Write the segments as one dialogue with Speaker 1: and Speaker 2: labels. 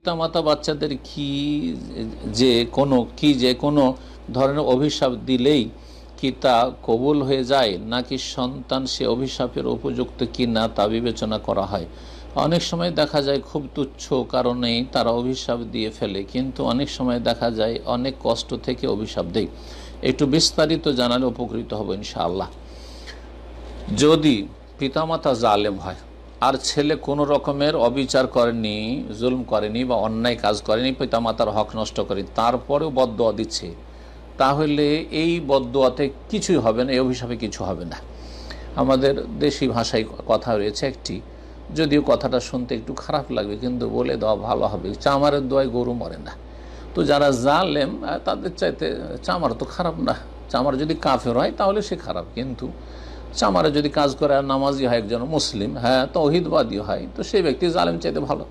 Speaker 1: পিতামাতা বাচ্চাদের যে কোনো ধরনের অভিশাপ দিলেই কি তা কবুল হয়ে যায়, নাকি সন্তান সে অভিশাপের উপযুক্ত কি না তা বিবেচনা করা হয়? অনেক সময় দেখা যায় খুব তুচ্ছ কারণেই তারা অভিশাপ দিয়ে ফেলে, কিন্তু অনেক সময় দেখা যায় অনেক কষ্ট থেকে অভিশাপ দেয়। একটু বিস্তারিত জানালে উপকৃত হব ইনশাআল্লাহ। যদি পিতামাতা জালেম হয় আর ছেলে কোনো রকমের অবিচার করেনি, জুলম করেনি বা অন্যায় কাজ করেনি, পিতামাতার হক নষ্ট করেনি, তারপরেও বদদোয়া দিচ্ছে, তাহলে এই বদদোয়াতে কিছুই হবে না, এই অভিশাপে কিছু হবে না। আমাদের দেশি ভাষায় কথা রয়েছে একটি, যদিও কথাটা শুনতে একটু খারাপ লাগবে, কিন্তু বলে দেওয়া ভালো হবে, চামারের দোয়ায় গরু মরে না। তো যারা জালেম তাদের চাইতে চামার তো খারাপ না। চামার যদি কাফের হয় তাহলে সে খারাপ, কিন্তু চামারে যদি কাজ করে আর নামাজি হয়, একজন মুসলিম, হ্যাঁ তৌহিদবাদী হয়, তো সেই ব্যক্তি জালেম চাইতে ভালো।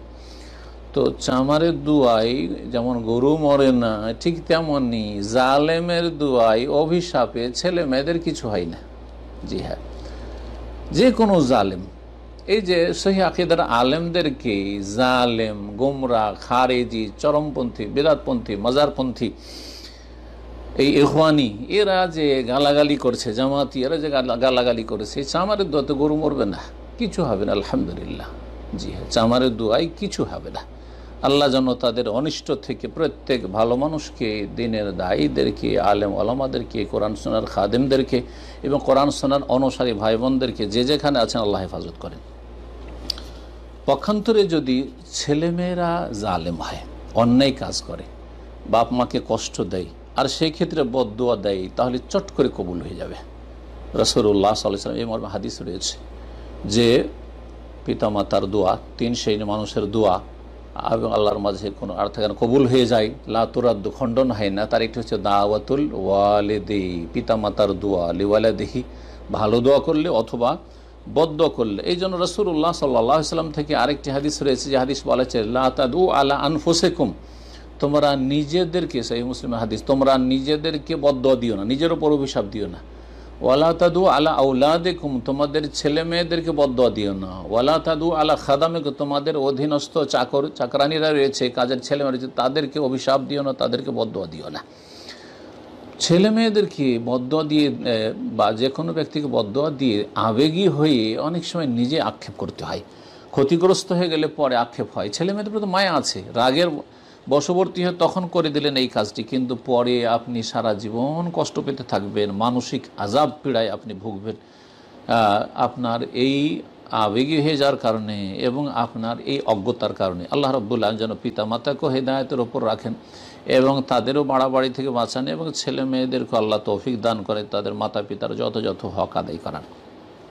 Speaker 1: তো চামারের দুয়াই যেমন গরু মরে না, ঠিক তেমনই জালেমের দুয়াই অভিশাপে ছেলে মেয়েদের কিছু হয় না। জি হ্যাঁ, যে কোনো জালেম, এই যে সহি আকীদার আলেমদেরকে জালেম, গোমরা, খারেজি, চরমপন্থী, বিদআতপন্থী, মাজারপন্থী, এই ইখওয়ানি এরা যে গালাগালি করছে, জামাতি এরা যে গালাগালি করেছে, চামারের দোয়াতে গরু মরবে না, কিছু হবে না, আলহামদুলিল্লাহ। জি হ্যাঁ, চামারের দোয়াই কিছু হবে না। আল্লাহ যেন তাদের অনিষ্ট থেকে প্রত্যেক ভালো মানুষকে, দিনের দায়ীদেরকে, আলেম ওলামাদেরকে, কোরআন সুন্নাহর খাদেমদেরকে এবং কোরআন সুন্নাহর অনুসারী ভাই বোনদেরকে যে যেখানে আছেন আল্লাহ হেফাজত করেন। পক্ষান্তরে যদি ছেলেমেয়েরা জালেম হয়, অন্যায় কাজ করে, বাপ মাকে কষ্ট দেয়, আর সেই ক্ষেত্রে বদদোয়া দেয়, তাহলে চট করে কবুল হয়ে যাবে। রাসূলুল্লাহ সাল্লাল্লাহু আলাইহি ওয়াসাল্লাম এই মর্মে হাদিস রয়েছে যে পিতামাতার দোয়া, তিন শ্রেণীর মানুষের দোয়া এবং আল্লাহর মাঝে কোনো অর্থ কবুল হয়ে যায়, লা তুরাদ্দু, খণ্ডন হয় না। তার একটি হচ্ছে দাওয়াতুল ওয়ালিদি, পিতামাতার দোয়া, লিওয়ালিদিহি, ভালো দোয়া করলে অথবা বদদোয়া করলে। এই জন্য রাসূলুল্লাহ সাল্লাল্লাহু আলাইহি ওয়াসাল্লাম থেকে আরেকটি হাদিস রয়েছে, যে হাদিস বলেছে লা তাদু আলা আনফুসিকুম, তোমরা নিজেদেরকে, সহিহ মুসলিমের হাদিস, তোমরা নিজেদেরকে বদদোয়া দিও না, নিজের উপর অভিশাপ দিও না। ওয়ালা তাদু আলা আউলাদিকুম, তোমাদের ছেলে মেয়েদেরকে বদদোয়া দিও না। ওয়ালা তাদু আলা খাদামিকুম, তোমাদের অধীনস্থ চাকরানিরা রয়েছে, কাজের ছেলে মেয়ে রয়েছে, তাদেরকে অভিশাপ দিও না, তাদেরকে বদদোয়া দিও না। ছেলে মেয়েদেরকে বদদোয়া দিয়ে বা যে কোনো ব্যক্তিকে বদদোয়া দিয়ে আবেগী হয়ে অনেক সময় নিজে আক্ষেপ করতে হয়, ক্ষতিগ্রস্ত হয়ে গেলে পরে আক্ষেপ হয়। ছেলে মেয়েদের প্রতি মায়া আছে, রাগের বশবর্তী হয়ে তখন করে দিলেন এই কাজটি, কিন্তু পরে আপনি সারা জীবন কষ্ট পেতে থাকবেন, মানসিক আযাব পীড়ায় আপনি ভুগবেন, আপনার এই আবেগী হয়ে যাওয়ার কারণে এবং আপনার এই অজ্ঞতার কারণে। আল্লাহ রাব্বুল আলামিন যেন পিতা মাতাকেও হেদায়েতের ওপর রাখেন এবং তাদেরও বাড়াবাড়ি থেকে বাঁচান, এবং ছেলে মেয়েদেরকে আল্লাহ তৌফিক দান করে তাদের মাতা পিতার যথাযথ হক আদায় করান।